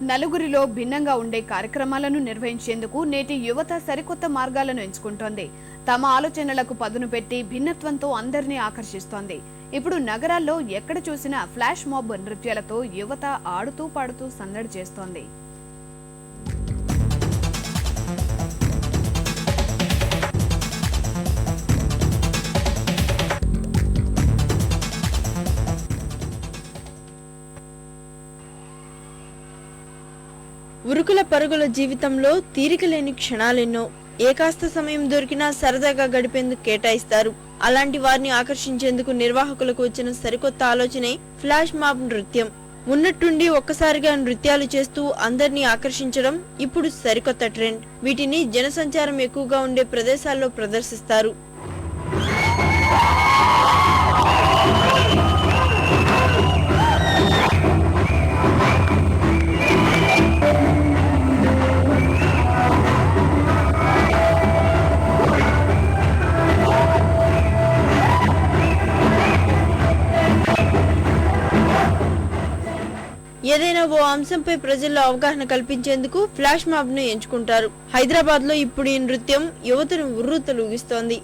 నలుగురిలో భిన్నంగా ఉండే కార్యక్రమాలను నిర్వహించేందుకు నేటి యువత సరికొత్త మార్గాలను ఎంచుకుంటోంది. తమ ఆలోచనలకు పదును పెట్టి భిన్నత్వంతో అందరినీ ఆకర్షిస్తోంది. ఇప్పుడు నగరాల్లో ఎక్కడ చూసినా ఫ్లాష్ మాబ్ నృత్యాలతో యువత ఆడుతూ పాడుతూ సందడి చేస్తోంది. ఉరుకుల పరుగుల జీవితంలో తీరికలేని క్షణాలెన్నో. ఏ కాస్త సమయం దొరికినా సరదాగా గడిపేందుకు కేటాయిస్తారు. అలాంటి వారిని ఆకర్షించేందుకు నిర్వాహకులకు వచ్చిన సరికొత్త ఆలోచనే ఫ్లాష్ మాబ్ నృత్యం. ఉన్నట్టుండి ఒక్కసారిగా నృత్యాలు చేస్తూ అందరినీ ఆకర్షించడం ఇప్పుడు సరికొత్త ట్రెండ్. వీటిని జనసంచారం ఎక్కువగా ఉండే ప్రదేశాల్లో ప్రదర్శిస్తారు. ఏదైనా ఓ అంశంపై ప్రజల్లో అవగాహన కల్పించేందుకు ఫ్లాష్ మాబ్ ను ఎంచుకుంటారు. హైదరాబాద్ లో ఇప్పుడు ఈ నృత్యం యువతను ఉర్రూతలూగిస్తోంది.